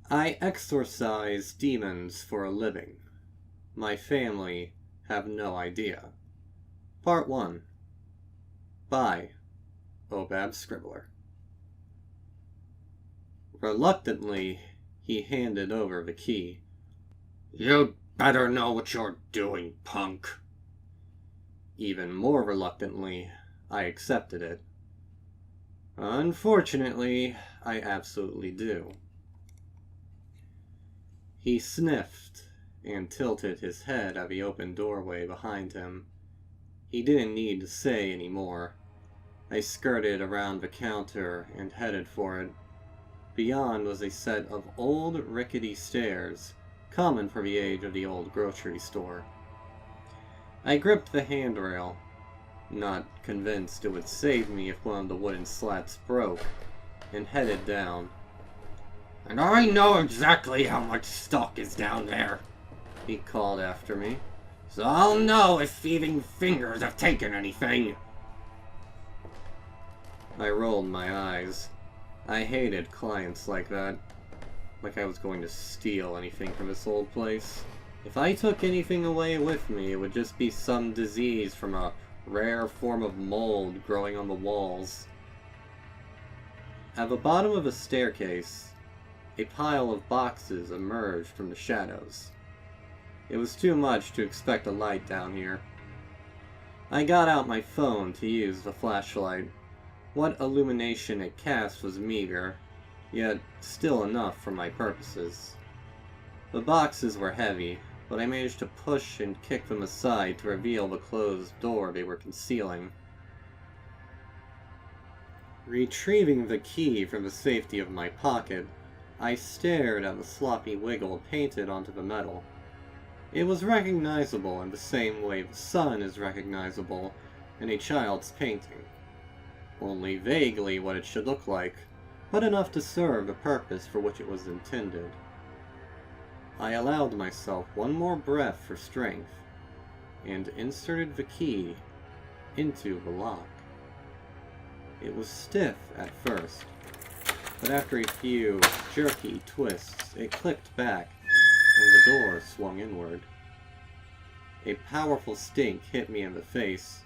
I exorcise demons for a living. My family have no idea. Part 1. By Obab Scribbler. Reluctantly, he handed over the key. "You'd better know what you're doing, punk." Even more reluctantly, I accepted it. Unfortunately, I absolutely do. He sniffed and tilted his head at the open doorway behind him. He didn't need to say any more. I skirted around the counter and headed for it. Beyond was a set of old rickety stairs, common for the age of the old grocery store. I gripped the handrail, not convinced it would save me if one of the wooden slats broke, and headed down. "And I know exactly how much stock is down there," he called after me, "so I'll know if thieving fingers have taken anything." I rolled my eyes. I hated clients like that. Like I was going to steal anything from this old place. If I took anything away with me, it would just be some disease from a rare form of mold growing on the walls. At the bottom of the staircase, a pile of boxes emerged from the shadows. It was too much to expect a light down here. I got out my phone to use the flashlight. What illumination it cast was meager, yet still enough for my purposes. The boxes were heavy, but I managed to push and kick them aside to reveal the closed door they were concealing. Retrieving the key from the safety of my pocket, I stared at the sloppy wiggle painted onto the metal. It was recognizable in the same way the sun is recognizable in a child's painting. Only vaguely what it should look like, but enough to serve the purpose for which it was intended. I allowed myself one more breath for strength, and inserted the key into the lock. It was stiff at first, but after a few jerky twists, it clicked back, and the door swung inward. A powerful stink hit me in the face.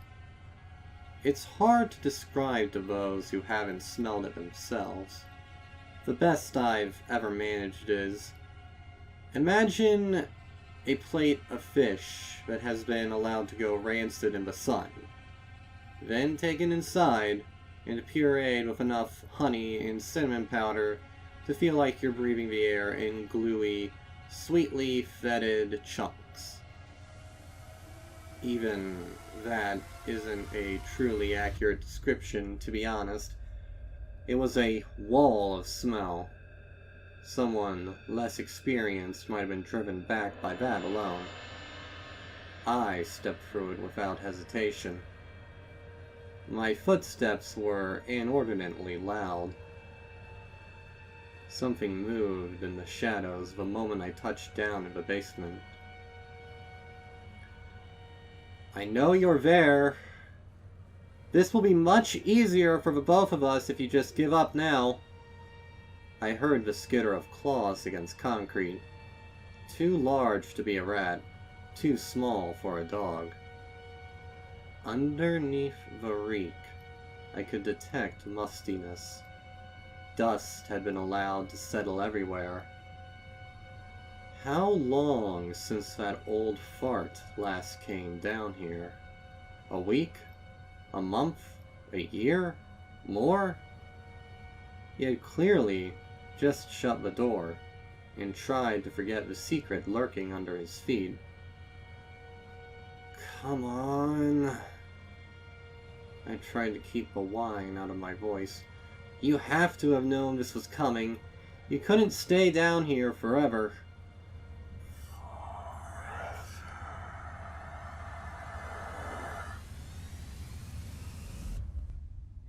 It's hard to describe to those who haven't smelled it themselves. The best I've ever managed is, imagine a plate of fish that has been allowed to go rancid in the sun, then taken inside and pureed with enough honey and cinnamon powder to feel like you're breathing the air in gluey, sweetly fetid chunks. Even that isn't a truly accurate description, to be honest. It was a wall of smell. Someone less experienced might have been driven back by that alone. I stepped through it without hesitation. My footsteps were inordinately loud. Something moved in the shadows the moment I touched down in the basement. "I know you're there. This will be much easier for the both of us if you just give up now." I heard the skitter of claws against concrete. Too large to be a rat, too small for a dog. Underneath the reek, I could detect mustiness. Dust had been allowed to settle everywhere. How long since that old fart last came down here? A week? A month? A year? More? He had clearly just shut the door and tried to forget the secret lurking under his feet. Come on. I tried to keep the whine out of my voice. You have to have known this was coming. You couldn't stay down here forever.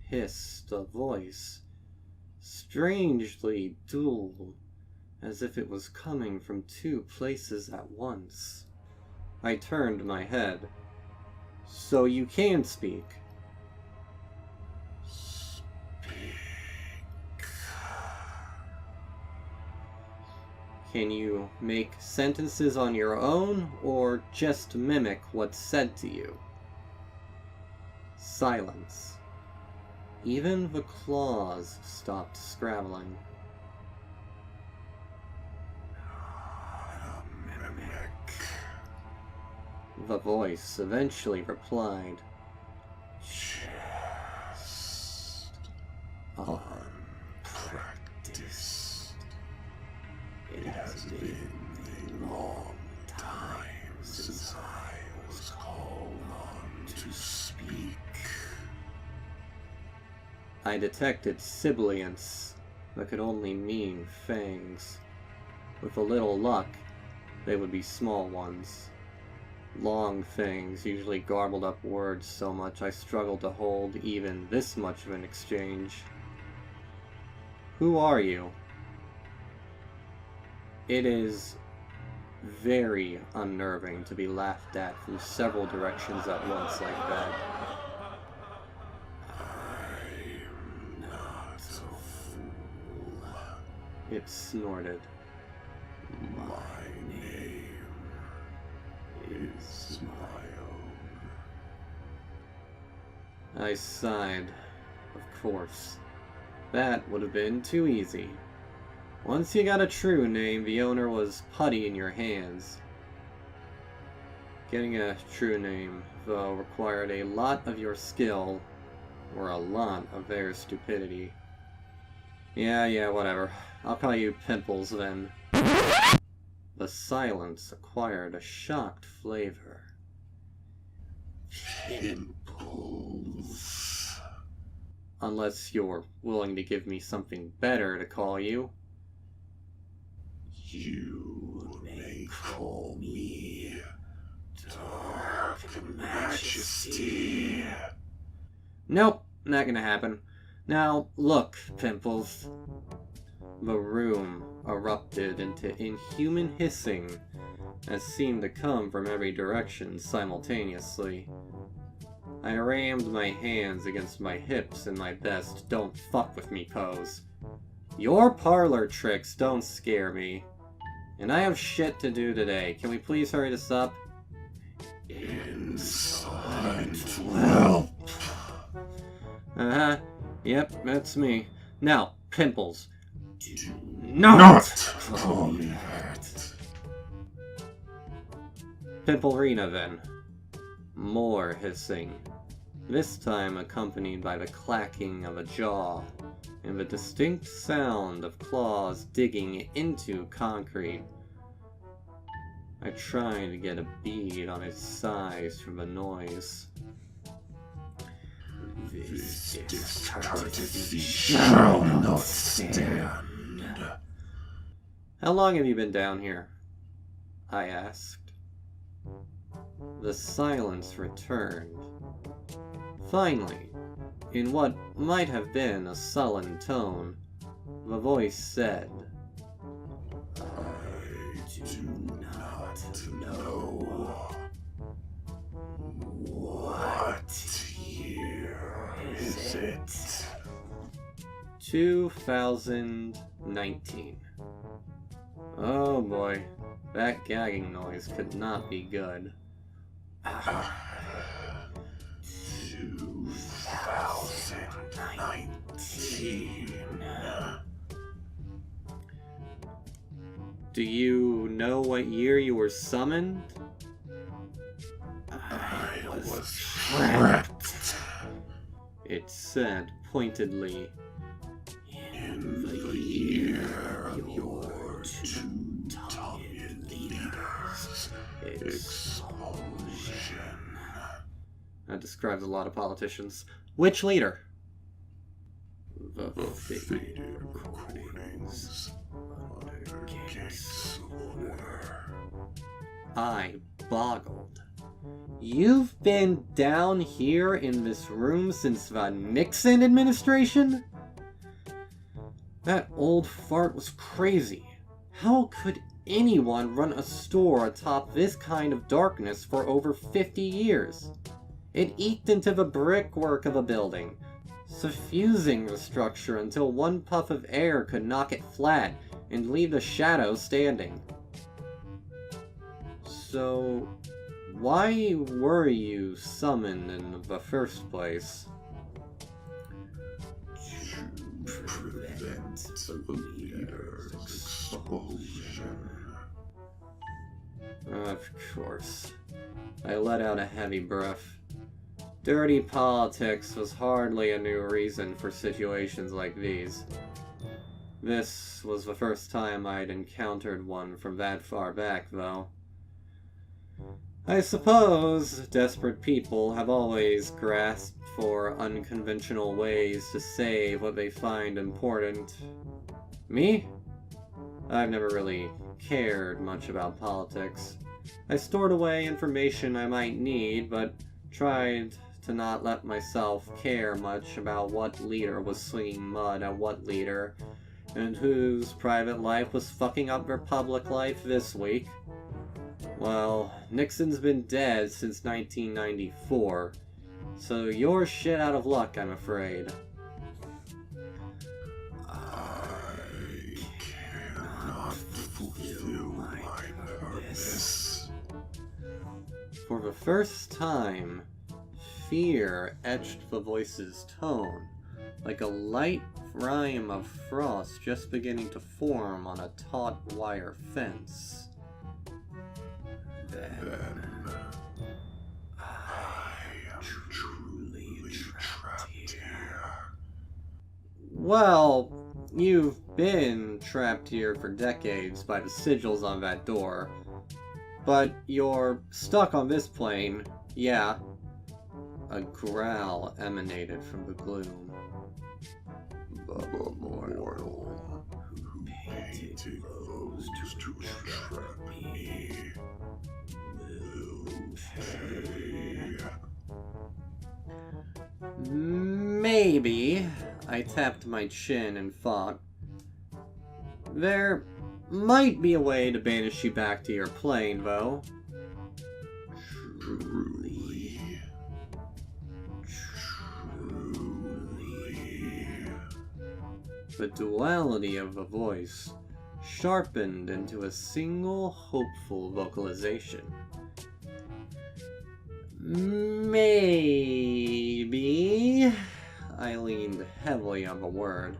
Hissed a voice, strangely dual, as if it was coming from two places at once. I turned my head. "So you can speak?" Can you make sentences on your own, or just mimic what's said to you? Silence. Even the claws stopped scrabbling. The voice eventually replied, "Just unpracticed. It has been a long time since I was called on to speak." I detected sibilants that could only mean fangs. With a little luck, they would be small ones. Long things usually garbled up words so much I struggled to hold even this much of an exchange. "Who are you?" It is very unnerving to be laughed at from several directions at once like that. "I'm not a fool," it snorted. "My name is my own." I sighed. Of course. That would have been too easy. Once you got a true name, the owner was putty in your hands. Getting a true name, though, required a lot of your skill, or a lot of their stupidity. Yeah, whatever. I'll call you Pimples, then. The silence acquired a shocked flavor. "Pimples. Unless you're willing to give me something better to call you." "You may call me Dark Majesty." "Nope, not gonna happen. Now, look, Pimples." The room erupted into inhuman hissing that seemed to come from every direction simultaneously. I rammed my hands against my hips in my best "don't fuck with me" pose. Your parlor tricks don't scare me. And I have shit to do today. Can we please hurry this up? "Insolent whelp." Yep, that's me. Now, Pimples, do not call me that. Pimplerina, then. More hissing. This time accompanied by the clacking of a jaw, and the distinct sound of claws digging into concrete. I tried to get a bead on his size from the noise. "This discourtesy shall not stand." "How long have you been down here?" I asked. The silence returned. Finally, in what might have been a sullen tone, the voice said, "I do not know. What year is it?" 2019. Oh boy, that gagging noise could not be good. 2019. Do you know what year you were summoned? I was trapped, it said pointedly. In the year your two-tongued leaders' explosion. That describes a lot of politicians. Which leader? The faded recordings under gates of war. I boggled. You've been down here in this room since the Nixon administration? That old fart was crazy. How could anyone run a store atop this kind of darkness for over 50 years? It eked into the brickwork of a building, suffusing the structure until one puff of air could knock it flat, and leave the shadow standing. So, why were you summoned in the first place? To prevent the leader's expulsion. Of course. I let out a heavy breath. Dirty politics was hardly a new reason for situations like these. This was the first time I'd encountered one from that far back, though. I suppose desperate people have always grasped for unconventional ways to say what they find important. Me? I've never really cared much about politics. I stored away information I might need, but tried to not let myself care much about what leader was slinging mud at what leader, and whose private life was fucking up their public life this week. Well, Nixon's been dead since 1994, so you're shit out of luck, I'm afraid. I cannot fulfill my purpose. For the first time, fear etched the voice's tone, like a light rime of frost just beginning to form on a taut wire fence. Then I am truly trapped here. Well, you've been trapped here for decades by the sigils on that door. But you're stuck on this plane, yeah. A growl emanated from the gloom. The mortal who painted those to trap me will pay. Maybe. I tapped my chin and thought. There might be a way to banish you back to your plane, though. Truly. The duality of the voice sharpened into a single hopeful vocalization. Maybe. I leaned heavily on the word.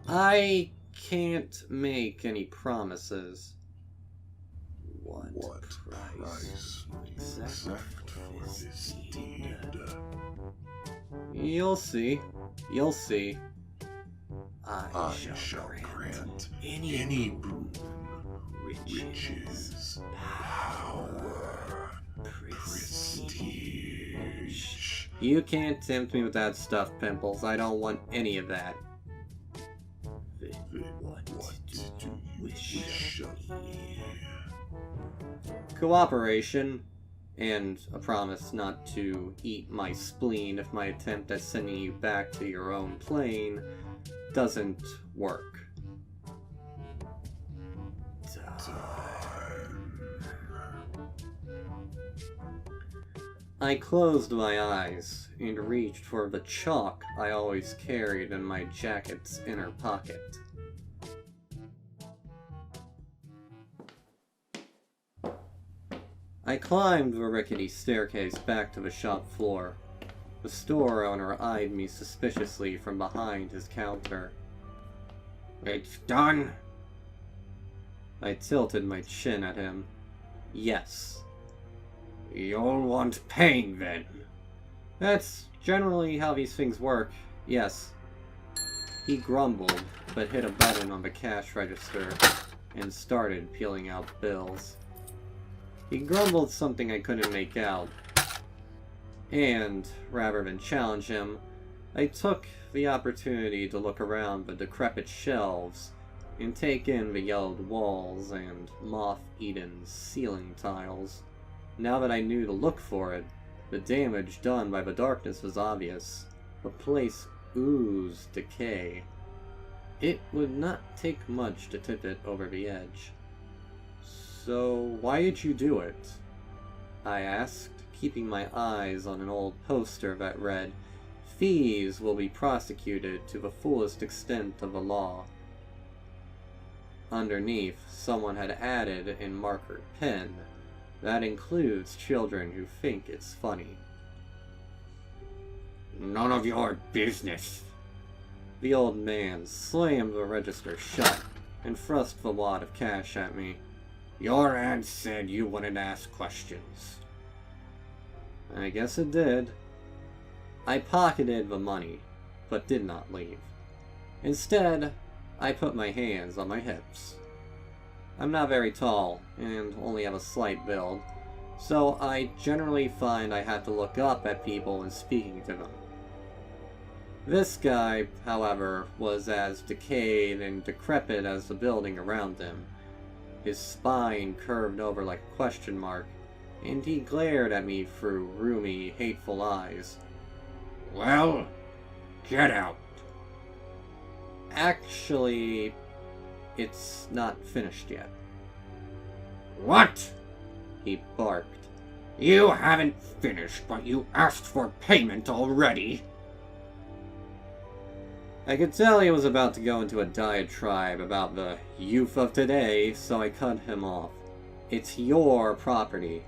I can't make any promises. What price will you accept for this deed? You'll see. You'll see. I shall grant any boon, riches, power, prestige. You can't tempt me with that stuff, Pimples. I don't want any of that. Then what do you wish of me? Cooperation, and a promise not to eat my spleen if my attempt at sending you back to your own plane doesn't work. Time. I closed my eyes and reached for the chalk I always carried in my jacket's inner pocket. I climbed the rickety staircase back to the shop floor. The store owner eyed me suspiciously from behind his counter. It's done? I tilted my chin at him. Yes. You'll want paying then. That's generally how these things work, yes. He grumbled, but hit a button on the cash register and started peeling out bills. He grumbled something I couldn't make out. And, rather than challenge him, I took the opportunity to look around the decrepit shelves and take in the yellowed walls and moth-eaten ceiling tiles. Now that I knew to look for it, the damage done by the darkness was obvious. The place oozed decay. It would not take much to tip it over the edge. So, why did you do it? I asked, keeping my eyes on an old poster that read, "Thieves will be prosecuted to the fullest extent of the law." Underneath, someone had added in marker pen, "That includes children who think it's funny." None of your business. The old man slammed the register shut and thrust the wad of cash at me. Your ad said you wouldn't ask questions. I guess it did. I pocketed the money, but did not leave. Instead, I put my hands on my hips. I'm not very tall, and only have a slight build, so I generally find I have to look up at people when speaking to them. This guy, however, was as decayed and decrepit as the building around him. His spine curved over like a question mark, and he glared at me through roomy, hateful eyes. Well, get out. Actually, it's not finished yet. What? He barked. You haven't finished, but you asked for payment already. I could tell he was about to go into a diatribe about the youth of today, so I cut him off. It's your property.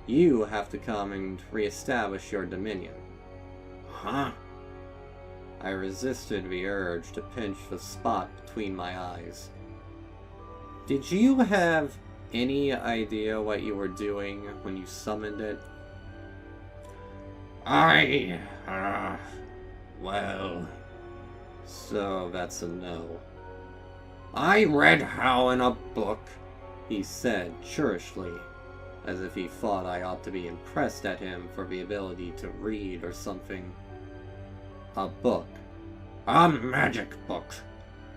You have to come and reestablish your dominion. Huh? I resisted the urge to pinch the spot between my eyes. Did you have any idea what you were doing when you summoned it? Well... So that's a no. I read how in a book, He said churishly, as if he thought I ought to be impressed at him for the ability to read or something. A book. A magic book.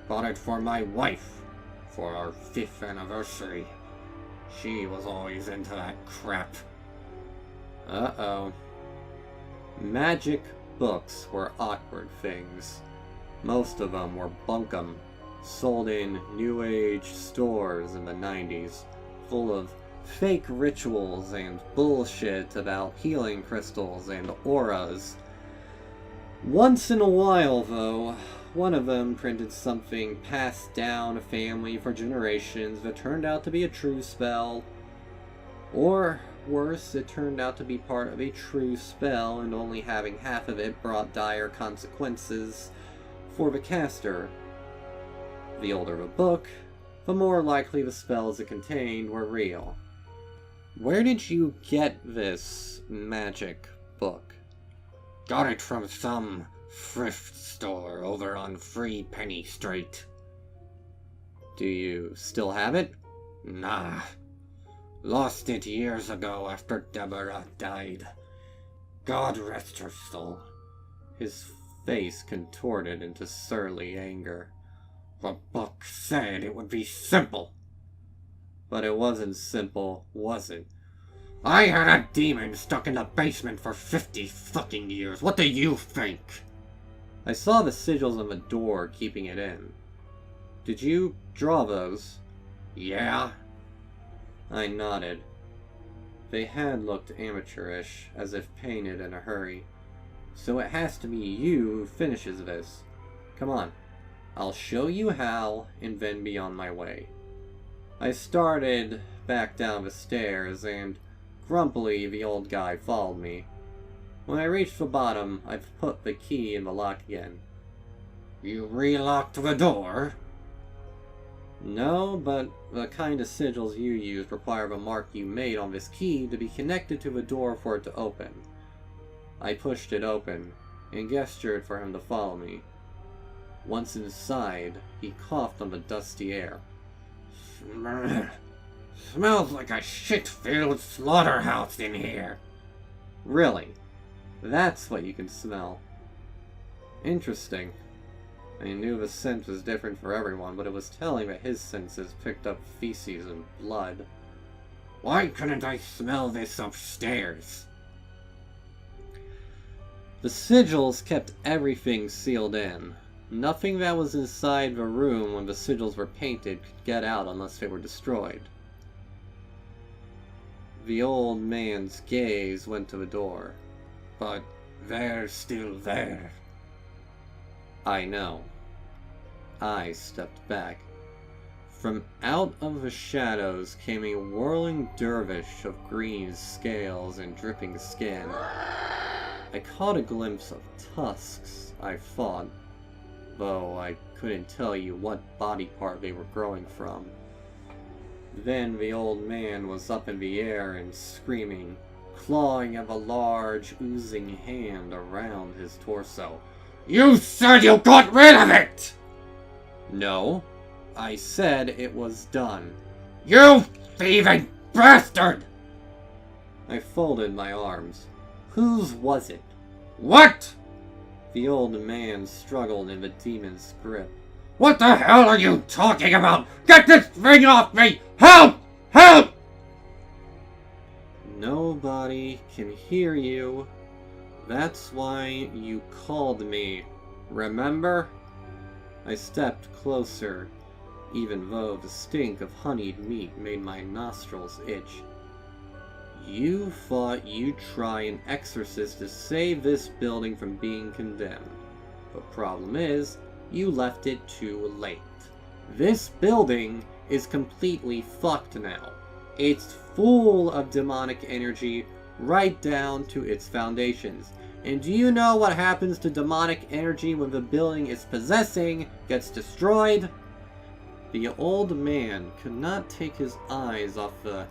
Bought it for my wife, for our 5th anniversary. She was always into that crap. Uh-oh. Magic books were awkward things. Most of them were bunkum, sold in New Age stores in the 90s, full of fake rituals and bullshit about healing crystals and auras. Once in a while, though, one of them printed something passed down a family for generations that turned out to be a true spell. Or, worse, it turned out to be part of a true spell, and only having half of it brought dire consequences for the caster. The older the book, the more likely the spells it contained were real. Where did you get this magic book? Got it from some thrift store over on Free Penny Street. Do you still have it? Nah. Lost it years ago after Deborah died. God rest her soul. His face contorted into surly anger. The book said it would be simple. But it wasn't simple, was it? I had a demon stuck in the basement for 50 fucking years. What do you think? I saw the sigils on the door keeping it in. Did you draw those? Yeah? I nodded. They had looked amateurish, as if painted in a hurry. So it has to be you who finishes this. Come on. I'll show you how, and then be on my way. I started back down the stairs, and grumpily the old guy followed me. When I reached the bottom, I put the key in the lock again. You relocked the door? No, but the kind of sigils you used require the mark you made on this key to be connected to the door for it to open. I pushed it open, and gestured for him to follow me. Once inside, he coughed on the dusty air. Smells like a shit-filled slaughterhouse in here. Really? That's what you can smell. Interesting. I knew the scent was different for everyone, but it was telling that his senses picked up feces and blood. Why couldn't I smell this upstairs? The sigils kept everything sealed in. Nothing that was inside the room when the sigils were painted could get out unless they were destroyed. The old man's gaze went to the door. But they're still there. I know. I stepped back. From out of the shadows came a whirling dervish of green scales and dripping skin. I caught a glimpse of tusks, I thought, though I couldn't tell you what body part they were growing from. Then the old man was up in the air and screaming, clawing at a large, oozing hand around his torso. You said you got rid of it! No, I said it was done. You thieving bastard! I folded my arms. Whose was it? What? The old man struggled in the demon's grip. What the hell are you talking about? Get this thing off me! Help! Help! Nobody can hear you. That's why you called me. Remember? I stepped closer, even though the stink of honeyed meat made my nostrils itch. You thought you'd try and exorcist to save this building from being condemned. The problem is, you left it too late. This building is completely fucked now. It's full of demonic energy right down to its foundations. And do you know what happens to demonic energy when the building it's possessing gets destroyed? The old man could not take his eyes off the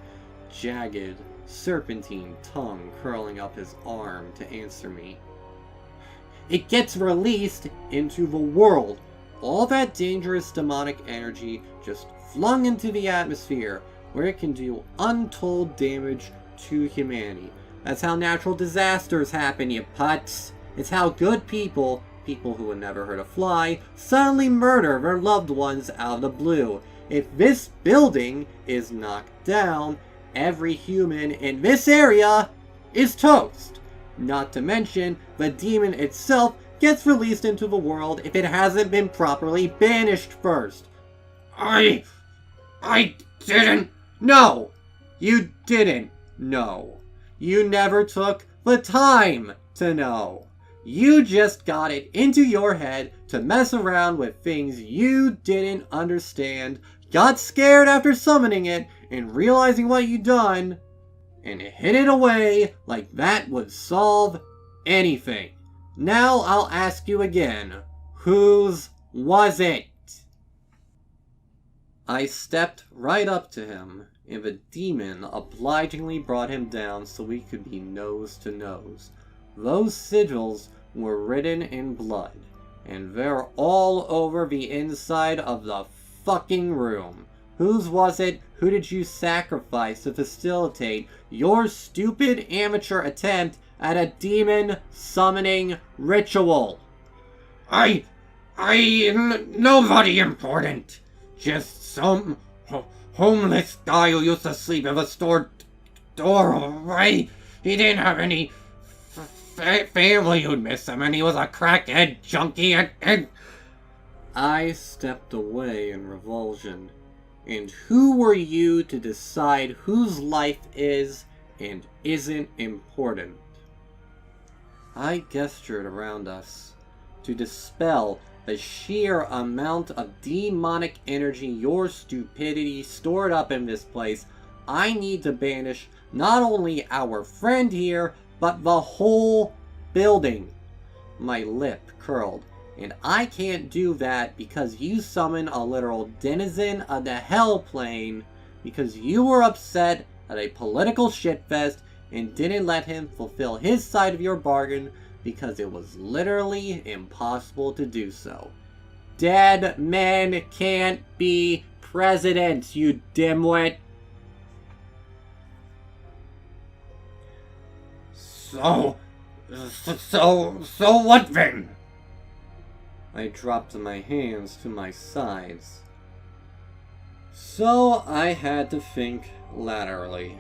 jagged, serpentine tongue curling up his arm to answer me. It gets released into the world. All that dangerous demonic energy just flung into the atmosphere, where it can do untold damage to humanity. That's how natural disasters happen, you putz. It's how good people who had never heard a fly, suddenly murder their loved ones out of the blue. If this building is knocked down, every human in this area is toast. Not to mention, the demon itself gets released into the world if it hasn't been properly banished first. I didn't. No, you didn't know. You never took the time to know. You just got it into your head to mess around with things you didn't understand, got scared after summoning it and realizing what you'd done, and hid it away like that would solve anything. Now I'll ask you again, whose was it? I stepped right up to him, and the demon obligingly brought him down so we could be nose to nose. Those sigils were written in blood, and they're all over the inside of the fucking room. Whose was it? Who did you sacrifice to facilitate your stupid amateur attempt at a demon summoning ritual? Nobody important. Just some homeless guy who used to sleep in the store door, alright? He didn't have any family who'd miss him, and he was a crackhead junkie, and... I stepped away in revulsion. And who were you to decide whose life is and isn't important? I gestured around us to dispel the sheer amount of demonic energy your stupidity stored up in this place. I need to banish not only our friend here, but the whole building. My lip curled, and I can't do that because you summon a literal denizen of the hell plane because you were upset at a political shitfest and didn't let him fulfill his side of your bargain because it was literally impossible to do so. Dead men can't be presidents, you dimwit. So what then? I dropped my hands to my sides. So I had to think laterally.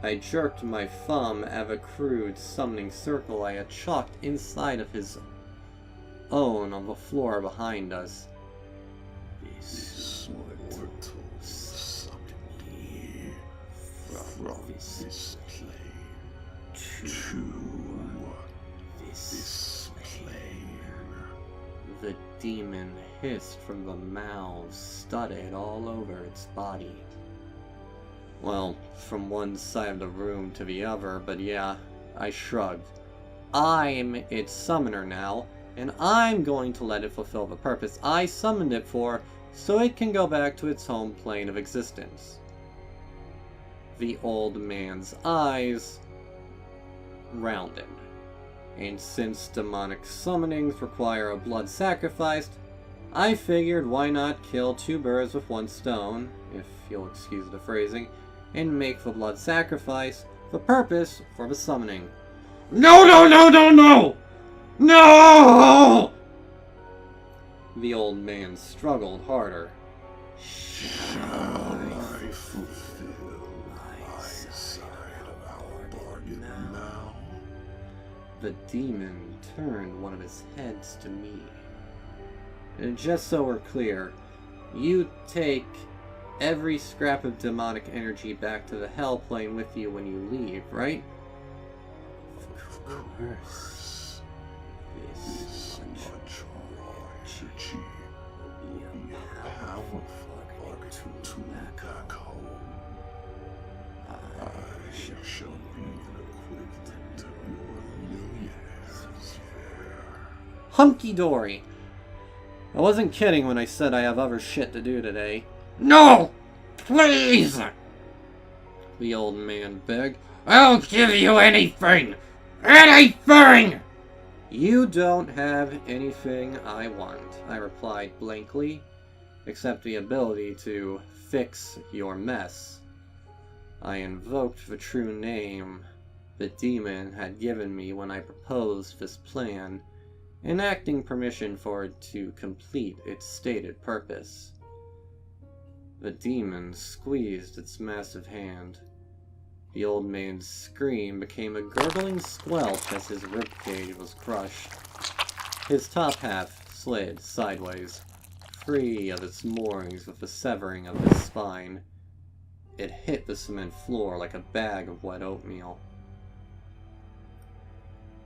I jerked my thumb at a crude summoning circle I had chalked inside of his own on the floor behind us. This mortal suck me from this plane to this plane. The demon hissed from the mouths studded all over its body. Well, from one side of the room to the other, but yeah, I shrugged. I'm its summoner now, and I'm going to let it fulfill the purpose I summoned it for, so it can go back to its home plane of existence. The old man's eyes rounded. And since demonic summonings require a blood sacrifice, I figured why not kill two birds with one stone, if you'll excuse the phrasing, and make the blood sacrifice the purpose for the summoning. No, no, no, no, no! No! The old man struggled harder. Shall I fulfill my side of our bargain now? The demon turned one of his heads to me. And just so we're clear, you take every scrap of demonic energy back to the hell plane with you when you leave, right? Of course. This much raw energy will be a powerful bargaining tool back home. I shall be an equivalent of your millionaire's fare. Hunky-dory! I wasn't kidding when I said I have other shit to do today. No! Please! The old man begged. I'll give you anything! Anything! You don't have anything I want, I replied blankly, except the ability to fix your mess. I invoked the true name the demon had given me when I proposed this plan, enacting permission for it to complete its stated purpose. The demon squeezed its massive hand. The old man's scream became a gurgling squelch as his ribcage was crushed. His top half slid sideways, free of its moorings with the severing of his spine. It hit the cement floor like a bag of wet oatmeal.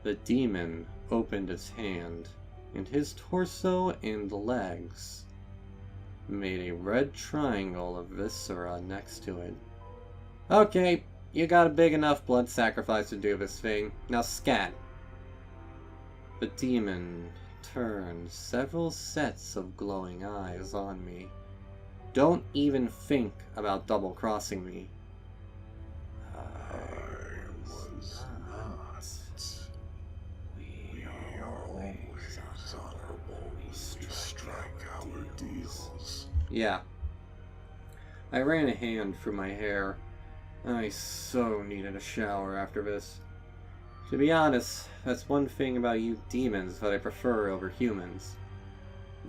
The demon opened its hand, and his torso and legs made a red triangle of viscera next to it. Okay, you got a big enough blood sacrifice to do this thing. Now scat. The demon turned several sets of glowing eyes on me. Don't even think about double-crossing me. I was not. We are always honorable. We strike our deals. Yeah. I ran a hand through my hair. I so needed a shower after this. To be honest, that's one thing about you demons that I prefer over humans.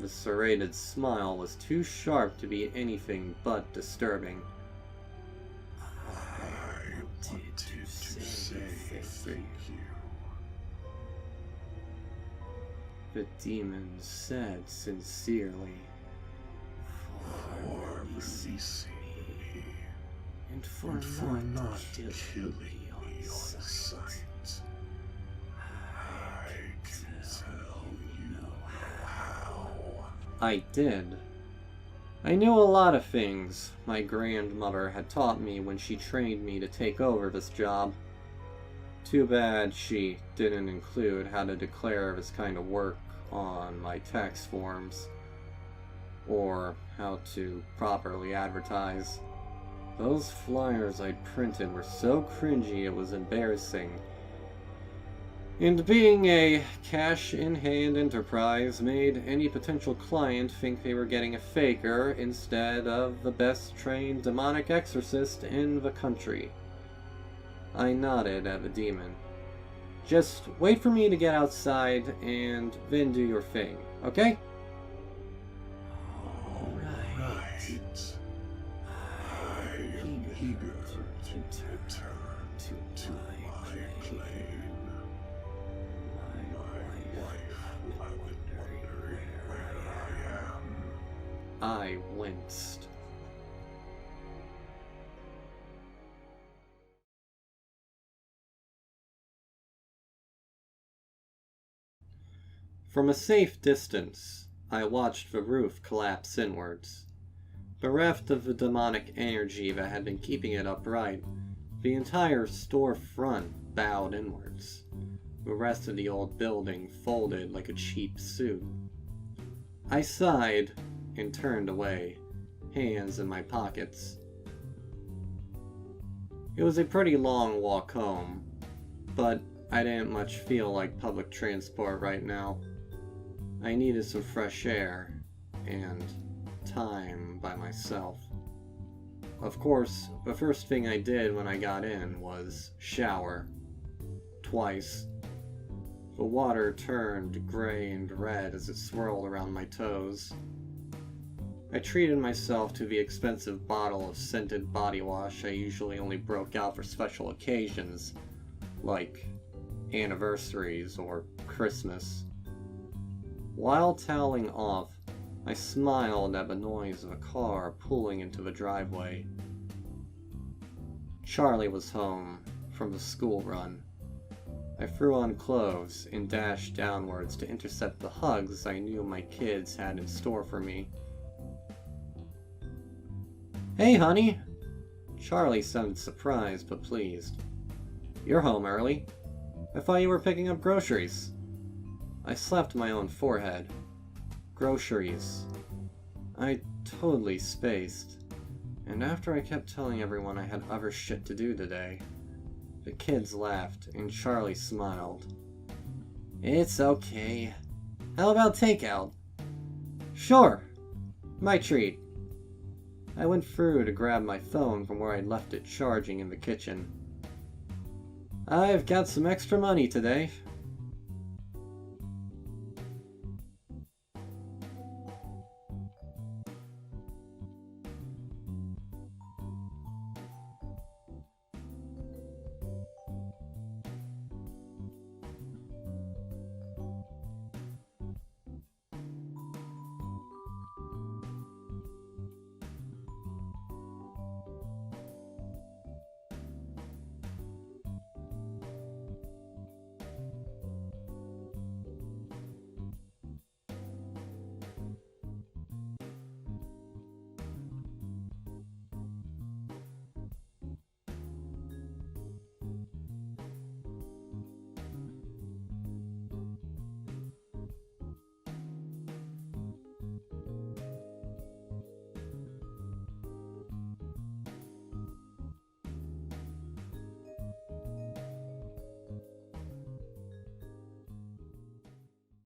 The serrated smile was too sharp to be anything but disturbing. I wanted to say thank you. The demon said sincerely. For releasing me. And for not killing killing me on me on sight. sight. I can tell you know how. I did. I knew a lot of things my grandmother had taught me when she trained me to take over this job. Too bad she didn't include how to declare this kind of work on my tax forms, or how to properly advertise. Those flyers I printed were so cringy it was embarrassing. And being a cash-in-hand enterprise made any potential client think they were getting a faker instead of the best-trained demonic exorcist in the country. I nodded at the demon. Just wait for me to get outside and then do your thing, okay? Alright. I am eager to return to my plane. My wife will have been wondering where I am. I winced. From a safe distance, I watched the roof collapse inwards. Bereft of the demonic energy that had been keeping it upright, the entire storefront bowed inwards. The rest of the old building folded like a cheap suit. I sighed and turned away, hands in my pockets. It was a pretty long walk home, but I didn't much feel like public transport right now. I needed some fresh air and time by myself. Of course, the first thing I did when I got in was shower. Twice. The water turned gray and red as it swirled around my toes. I treated myself to the expensive bottle of scented body wash I usually only broke out for special occasions, like anniversaries or Christmas. While toweling off, I smiled at the noise of a car pulling into the driveway. Charlie was home from the school run. I threw on clothes and dashed downwards to intercept the hugs I knew my kids had in store for me. "Hey, honey!" Charlie sounded surprised but pleased. "You're home early. I thought you were picking up groceries." I slapped my own forehead. Groceries. I totally spaced. And after I kept telling everyone I had other shit to do today, the kids laughed and Charlie smiled. "It's okay. How about takeout?" "Sure. My treat." I went through to grab my phone from where I'd left it charging in the kitchen. "I've got some extra money today.